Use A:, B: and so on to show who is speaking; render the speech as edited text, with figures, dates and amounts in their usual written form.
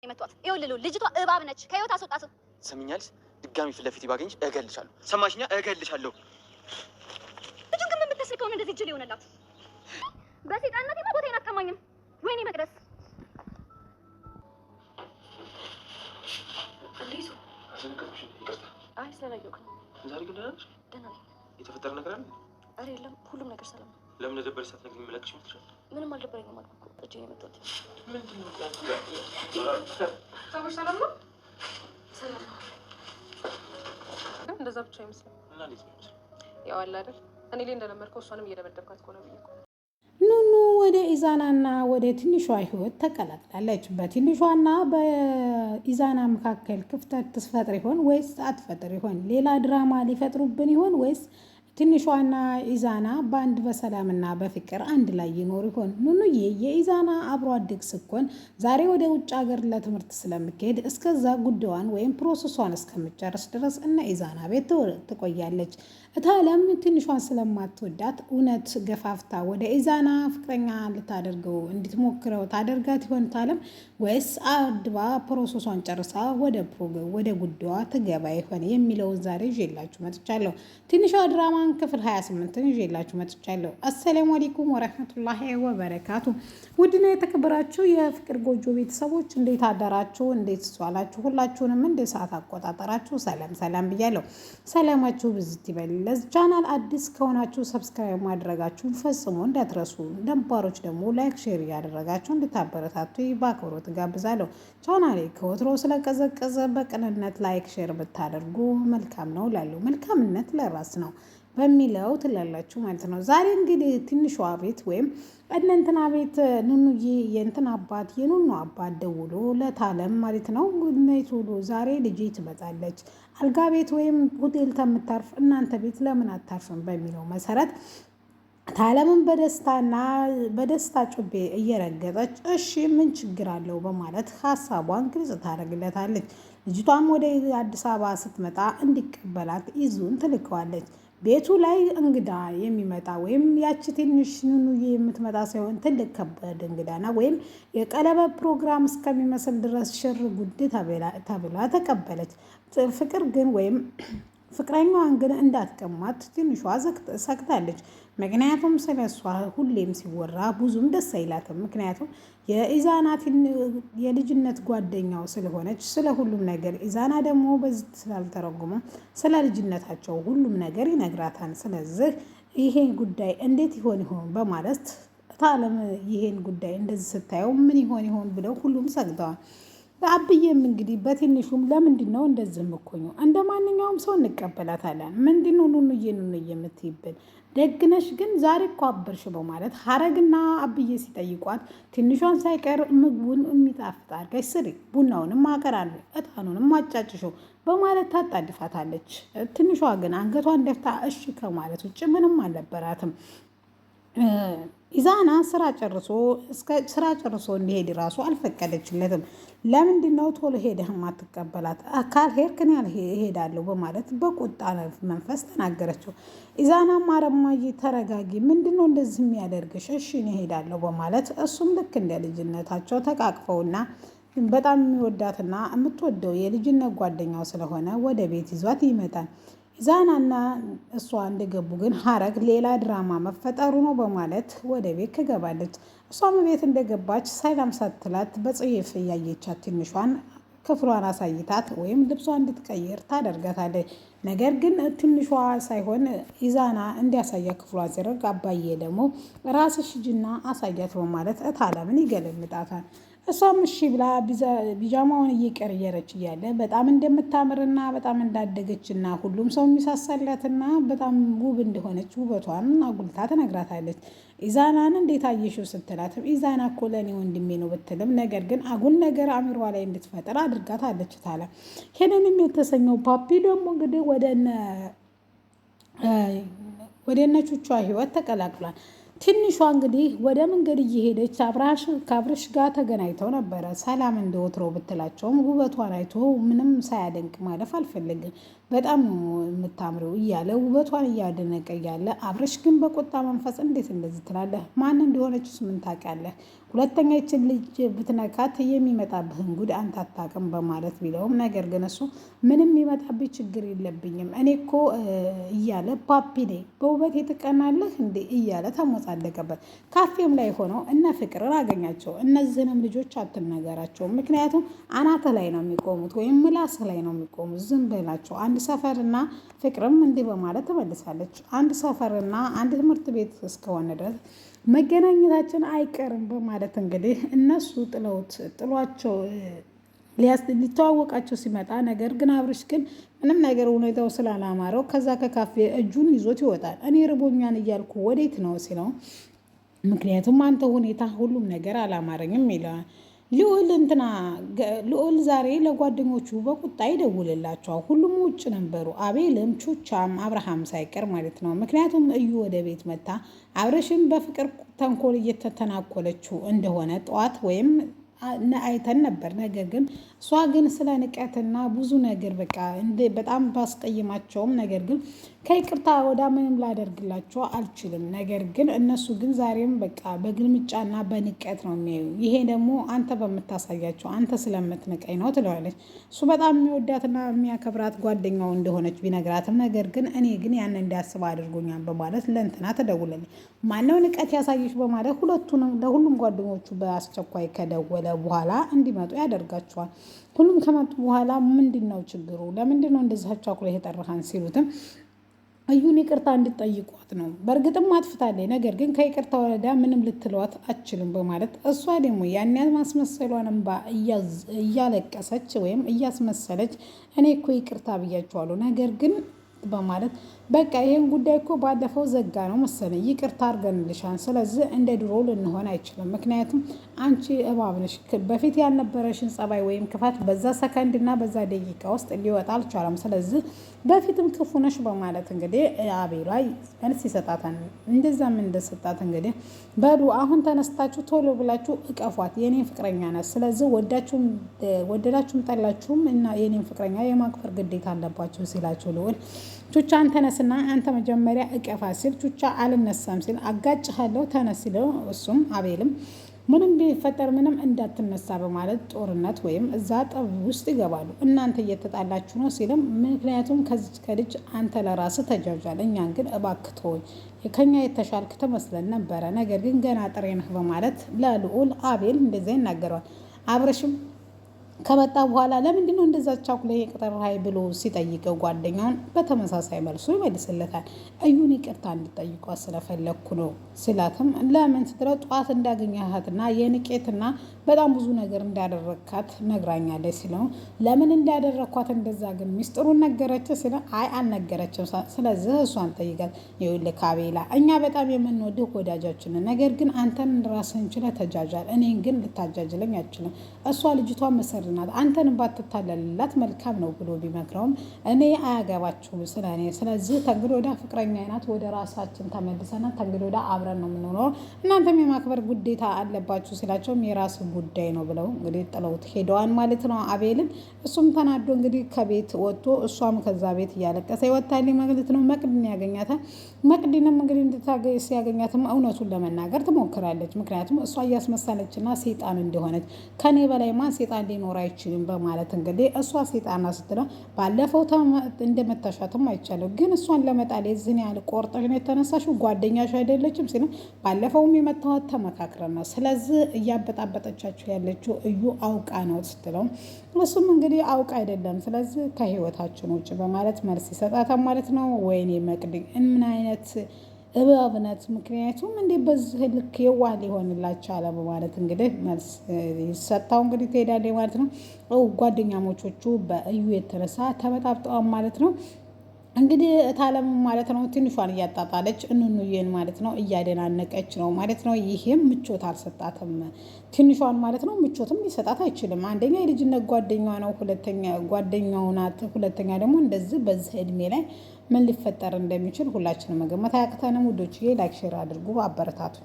A: የመጣሁት ይኸውልህ ልጅቷ እባብ ነች። ከህይወት አስወጣት።
B: ሰሚኛልስ? ድጋሚ ፊት ለፊት ባገኝሽ እገልሻለሁ። ሰማሽኛ? እገልሻለሁ።
A: ልጁን ግን ምን ብትስል ከሆነ እንደዚህ ጅል ይሆንላት። በሴጣንነቴማ ቦታዬን አትቀማኝም። ወይኔ መቅደስ
B: እንዴት አዘንከብሽ? ይቅርታ።
A: አይ ስላላየሁህ ነው።
B: ዛሬ ግን ደህና ነሽ?
A: ደህና ነኝ።
B: የተፈጠረ ነገር አለ?
A: ኧረ የለም፣ ሁሉም ነገር ሰላም ነው።
B: ለምን ደበረሽ? ሳትነግሪኝ የምለቅሽ ይመስልሻል?
A: ምንም አልደበረኝም አልኩህ እኮ እጄ ነው የመጣሁት።
B: ምንድን ነው
C: ሰዎች ሰላም ነው?
A: ሰላም ነው።
C: ግን እንደዛ ብቻ አይመስልም።
B: እና እንዴት ነው ይመስል?
C: ያው አለ አይደል እኔ ላይ እንደለመድከው እሷንም እየደበደብካት ከሆነ ብዬ እኮ
D: ኑኑ ወደ ኢዛናና ወደ ትንሿ ህይወት ተቀላቅላለች። በትንሿና በኢዛና መካከል ክፍተት ትፈጥር ይሆን ወይስ አትፈጥር ይሆን? ሌላ ድራማ ሊፈጥሩብን ይሆን ወይስ ትንሿና ኢዛና በአንድ በሰላምና በፍቅር አንድ ላይ ይኖር ይሆን? ኑኑዬ የኢዛና አብሮ አደግ ስትሆን ዛሬ ወደ ውጭ ሀገር ለትምህርት ስለምትሄድ እስከዛ ጉዳዩን ወይም ፕሮሰሷን እስከምጨርስ ድረስ እነ ኢዛና ቤት ትቆያለች። እታለም ትንሿን ስለማትወዳት እውነት ገፋፍታ ወደ ኢዛና ፍቅረኛ ልታደርገው እንድትሞክረው ታደርጋት ይሆን እታለም? ወይስ አድባ ፕሮሰሷን ጨርሳ ወደ ጉዳዩዋ ትገባ ይሆን የሚለውን ዛሬ ይዤላችሁ መጥቻለሁ። ትንሿ ድራማ ክፍል 28 ይዤላችሁ መጥቻለሁ። አሰላሙ አለይኩም ወራህመቱላሂ ወበረካቱ። ውድና የተከበራችሁ የፍቅር ጎጆ ቤተሰቦች እንዴት አደራችሁ? እንዴት ዋላችሁ? ሁላችሁንም እንደ ሰዓት አቆጣጠራችሁ ሰላም ብያለሁ። ሰላማችሁ ብዝት ይበል። ለዚህ ቻናል አዲስ ከሆናችሁ ሰብስክራይብ ማድረጋችሁን ፈጽሞ እንዳትረሱ፣ ነባሮች ደግሞ ላይክ ሼር እያደረጋችሁ እንድታበረታቱ በአክብሮት ጋብዛለሁ። ቻናሌ ከወትሮ ስለቀዘቀዘ በቅንነት ላይክ ሼር ብታደርጉ መልካም ነው እላለሁ። መልካምነት ለራስ ነው በሚለው ትላላችሁ ማለት ነው። ዛሬ እንግዲህ ትንሿ ቤት ወይም እነንትና ቤት ኑኑዬ የኑኑ አባት ደውሎ ለታለም ማለት ነው ነይቶሎ ዛሬ ልጄ ትመጣለች አልጋ ቤት ወይም ሆቴል ተምታርፍ እናንተ ቤት ለምን አታርፍም በሚለው መሰረት ታለምን በደስታ ጩቤ እየረገጠች እሺ ምን ችግር አለው በማለት ሀሳቧን ግልጽ ታደርግለታለች። ልጅቷም ወደ አዲስ አበባ ስትመጣ እንዲቀበላት ይዙን ትልከዋለች። ቤቱ ላይ እንግዳ የሚመጣ ወይም ያቺ ትንሽ ኑኑዬ የምትመጣ ሳይሆን ትልቅ ከበድ እንግዳና ወይም የቀለበት ፕሮግራም እስከሚመስል ድረስ ሽር ጉድ ተብላ ተቀበለች። ፍቅር ግን ወይም ፍቅረኛዋን ግን እንዳትቀማት ትንሿ ሰግታለች። ምክንያቱም ስለሷ ሁሌም ሲወራ ብዙም ደስ አይላትም። ምክንያቱም የኢዛና የልጅነት ጓደኛው ስለሆነች ስለ ሁሉም ነገር ኢዛና ደግሞ በዚህ ስላልተረጉመ ስለ ልጅነታቸው ሁሉም ነገር ይነግራታል። ስለዚህ ይሄን ጉዳይ እንዴት ይሆን በማለት ታለም ይሄን ጉዳይ እንደዚህ ስታየው ምን ይሆን ብለው ሁሉም ሰግተዋል። አብዬም እንግዲህ በትንሹም ለምንድን ነው እንደዚህ ምኮኙ እንደ ማንኛውም ሰው እንቀበላታለን። ምንድን ነው ኑኑዬ የምትይብን ደግነሽ ግን ዛሬ እኮ አበርሽ በማለት ሀረግና አብዬ ሲጠይቋት ትንሿን ሳይቀር ምግቡን የሚጣፍጥ አድርገሽ ስሪ፣ ቡናውንም አቀራለሁ፣ እጣኑንም አጫጭሾ በማለት ታጣድፋታለች። ትንሿ ግን አንገቷን ደፍታ እሺ ከማለት ውጭ ምንም አልነበራትም። ኢዛና ስራ ጨርሶ እንዲሄድ ራሱ አልፈቀደችለትም። ለምንድን ነው ቶሎ ሄደህ ማትቀበላት? ካልሄድክ እኔ እሄዳለሁ በማለት በቁጣ መንፈስ ተናገረችው። ኢዛናም አረማዬ ተረጋጊ፣ ምንድን ነው እንደዚህ የሚያደርግሽ? እሺ እኔ እሄዳለሁ በማለት እሱም ልክ እንደ ልጅነታቸው ተቃቅፈውና በጣም የሚወዳትና የምትወደው የልጅነት ጓደኛው ስለሆነ ወደ ቤት ይዟት ይመጣል። ኢዛናና እሷ እንደገቡ ግን ሀረግ ሌላ ድራማ መፈጠሩ ነው በማለት ወደ ቤት ትገባለች። እሷም ቤት እንደገባች ሰላም ሳትላት በጽየፍ እያየቻት ትንሿን ክፍሏን አሳይታት ወይም ልብሷን እንድትቀይር ታደርጋታለች። ነገር ግን ትንሿ ሳይሆን ኢዛና እንዲያሳያ ክፍሏን ሲያደርግ አባዬ ደግሞ ራስሽ ሂጂና አሳያት በማለት እታለምን ይገለምጣታል። እሷም እሺ ብላ ቢጃማውን እየቀየረች እያለ በጣም እንደምታምርና በጣም እንዳደገችና ሁሉም ሰው የሚሳሳላትና በጣም ውብ እንደሆነች ውበቷን አጉልታ ትነግራታለች። ኢዛናን እንዴት አየሽው ስትላትም ኢዛና እኮ ለእኔ ወንድሜ ነው ብትልም ነገር ግን አጉል ነገር አሚሯ ላይ እንድትፈጥር አድርጋታለች። ታለ ይህንንም የተሰኘው ፓፒ ደግሞ እንግዲህ ወደ እነ ቹቿ ህይወት ተቀላቅሏል። ትንሿ እንግዲህ ወደ መንገድ እየሄደች ከአብርሽ ጋር ተገናኝተው ነበረ። ሰላም እንደወትሮ ብትላቸውም ውበቷን አይቶ ምንም ሳያደንቅ ማለፍ አልፈልግም፣ በጣም የምታምረው እያለ ውበቷን እያደነቀ እያለ አብርሽ ግን በቁጣ መንፈስ እንዴት እንደዚህ ትላለህ? ማን እንደሆነችስ ምን ታውቂያለህ? ሁለተኛ ይችን ልጅ ብትነካት የሚመጣብህን ጉድ አንተ አታውቅም በማለት ቢለውም ነገር ግን እሱ ምንም የሚመጣብኝ ችግር የለብኝም እኔ እኮ እያለ ፓፒ ነኝ በውበት የተቀናለህ እንዴ እያለ ተሞጻደቀበት። ካፌም ላይ ሆነው እነ ፍቅርን አገኛቸው። እነዚህንም ልጆች አትነገራቸው፣ ምክንያቱም አናተ ላይ ነው የሚቆሙት ወይም ምላስ ላይ ነው የሚቆሙት፣ ዝም በላቸው። አንድ ሰፈርና ፍቅርም እንዲህ በማለት ትመልሳለች። አንድ ሰፈርና አንድ ትምህርት ቤት እስከሆነ ድረስ መገናኘታችን አይቀርም በማለት እንግዲህ እነሱ ጥሏቸው ሊተዋወቃቸው ሲመጣ ነገር ግን አብርሽ ግን ምንም ነገር ሁኔታው ስላላማረው ከዛ ከካፌ እጁን ይዞት ይወጣል። እኔ ርቦኛን እያልኩ ወዴት ነው ሲለው ምክንያቱም አንተ ሁኔታ ሁሉም ነገር አላማረኝም ይለዋል። ልዑል ዛሬ ለጓደኞቹ በቁጣ ይደውልላቸዋል። ሁሉም ውጭ ነበሩ፣ አቤልም ቹቻም አብርሃም ሳይቀር ማለት ነው። ምክንያቱም እዩ ወደ ቤት መታ አብርሽን በፍቅር ተንኮል እየተተናኮለችው እንደሆነ ጠዋት ወይም አይተን ነበር። ነገር ግን እሷ ግን ስለ ንቀትና ብዙ ነገር በቃ በጣም ባስቀይማቸውም ነገር ግን ከይቅርታ ወዳ ምንም ላደርግላቸው አልችልም። ነገር ግን እነሱ ግን ዛሬም በቃ በግልምጫና በንቀት ነው የሚያዩ። ይሄ ደግሞ አንተ በምታሳያቸው አንተ ስለምትንቀኝ ነው ትለዋለች። እሱ በጣም የሚወዳትና የሚያከብራት ጓደኛው እንደሆነች ቢነግራትም ነገር ግን እኔ ግን ያን እንዲያስብ አድርጎኛል በማለት ለእንትና ተደውለልኝ ማነው ንቀት ያሳየች በማለት ለሁሉም ጓደኞቹ በአስቸኳይ ከደወለ በኋላ እንዲመጡ ያደርጋቸዋል። ሁሉም ከመጡ በኋላ ምንድን ነው ችግሩ? ለምንድን ነው እንደዚህ አቻኩላ የጠራሃን ሲሉትም እዩን ይቅርታ እንድጠይቋት ነው። በእርግጥም አጥፍታለች፣ ነገር ግን ከይቅርታ ወረዳ ምንም ልትለዋት አችልም በማለት እሷ ደግሞ ያን ማስመሰሏን እንባ እያለቀሰች ወይም እያስመሰለች እኔ እኮ ይቅርታ ብያቸዋለሁ ነገር ግን በማለት በቃ ይሄን ጉዳይ እኮ ባለፈው ዘጋ ነው መሰለኝ ይቅርታ አድርገንልሻል። ስለዚህ እንደ ድሮ ልንሆን አይችልም። ምክንያቱም አንቺ እባብ ነሽ። በፊት ያልነበረሽን ጸባይ ወይም ክፋት በዛ ሰከንድና በዛ ደቂቃ ውስጥ ሊወጣ አልቻለም። ስለዚህ በፊትም ክፉ ነሽ በማለት እንግዲህ አቤላ መልስ ይሰጣታል። እንደዛም እንደሰጣት እንግዲህ በሉ አሁን ተነስታችሁ ቶሎ ብላችሁ እቀፏት፣ የኔን ፍቅረኛ ናት። ስለዚህ ወደዳችሁም ጠላችሁም እና የኔን ፍቅረኛ የማክበር ግዴታ አለባችሁ ሲላችሁ ልዑል ቹቻን ተነስና አንተ መጀመሪያ እቀፋ ሲል ቹቻ አልነሳም ሲል አጋጭሃለሁ ተነስ ሲለው እሱም አቤልም ምንም ቢፈጠር ምንም እንዳትነሳ በማለት ጦርነት ወይም እዛ ጠብ ውስጥ ይገባሉ። እናንተ እየተጣላችሁ ነው ሲልም ምክንያቱም ከዚች ከልጅ አንተ ለራስህ ተጃጃል፣ እኛን ግን እባክህ ተወኝ፣ ከኛ የተሻልክ ትመስለን ነበረ፣ ነገር ግን ገና ጥሬ ነህ በማለት ለልዑል አቤል እንደዛ ይናገረዋል። አብርሽም ከመጣ በኋላ ለምንድን ነው እንደዛ ቻኩላ የቅጠራይ ብሎ ሲጠይቀው ጓደኛውን በተመሳሳይ መልሶ ይመልስለታል። እዩን ይቅርታ እንድጠይቋት ስለፈለግኩ ነው ሲላትም ለምን ስትለው ጠዋት እንዳገኘሃትና የንቄትና በጣም ብዙ ነገር እንዳደረግካት ነግራኛለች ሲለው ለምን እንዳደረግኳት እንደዛ ግን ሚስጥሩን ነገረች ሲለው አይ አልነገረችም፣ ስለዚህ እሷን ጠይቃት። ይኸውልህ አቤላ እኛ በጣም የምንወድህ ወዳጃችን፣ ነገር ግን አንተን ራስህን ችለህ ተጃጃል፣ እኔን ግን ልታጃጅለኝ አችልም። እሷ ልጅቷ መሰር ናት፣ አንተን ባትታለልላት መልካም ነው ብሎ ቢመክረውም እኔ አያገባችሁም ስለ እኔ፣ ስለዚህ ተንግዶ ወዳ ፍቅረኛ ናት፣ ወደ ራሳችን ተመልሰና ተንግዶ ወዳ አብረን ነው የምንኖረው፣ እናንተም የማክበር ግዴታ አለባችሁ ሲላቸውም የራስ ጉዳይ ነው ብለው እንግዲህ ጥለውት ሄደዋን ማለት ነው አቤልን። እሱም ተናዶ እንግዲህ ከቤት ወጥቶ እሷም ከዛ ቤት እያለቀሰ ይወጣል ማለት ነው። መቅድን ያገኛታል። መቅድንም እንግዲህ ሲያገኛትም እውነቱን ለመናገር ትሞክራለች። ምክንያቱም እሷ እያስመሰለችና ሴጣን እንደሆነች ከኔ በላይ ማን ሴጣን ሊኖር አይችልም በማለት እንግዲህ እሷ ሴጣና ስትለው ባለፈው እንደመታሻትም አይቻለሁ፣ ግን እሷን ለመጣል የዝን ያህል ቆርጠሽ ነው የተነሳሽው፣ ጓደኛሽ አይደለችም ሲልም ባለፈውም የመታወት ተመካክረን ነው፣ ስለዚህ እያበጣበጠቻችሁ ያለችው እዩ አውቃ ነው ስትለው እሱም እንግዲህ አውቃ አይደለም፣ ስለዚህ ከህይወታችን ውጭ በማለት መልስ ይሰጣታል ማለት ነው። ወይኔ መቅድ ምን አይነት እባብነት! ምክንያቱም እንዴ በዚህ ልክ የዋህ ሊሆንላቸው አለ በማለት እንግዲህ መልስ ይሰጣው እንግዲህ ትሄዳለች ማለት ነው። ጓደኛሞቾቹ በእዩ የተነሳ ተበጣብጠዋል ማለት ነው። እንግዲህ እታለም ማለት ነው ትንሿን እያጣጣለች እንኑዬን ማለት ነው እያደናነቀች ነው ማለት ነው። ይሄም ምቾት አልሰጣትም ትንሿን ማለት ነው። ምቾትም ሊሰጣት አይችልም። አንደኛ የልጅነት ጓደኛዋ ነው፣ ሁለተኛ ጓደኛው ናት፣ ሁለተኛ ደግሞ እንደዚህ በዚህ እድሜ ላይ ምን ሊፈጠር እንደሚችል ሁላችንም መገመት አያቅተንም። ውዶችዬ ላይክ ሼር አድርጉ፣ አበረታቱ።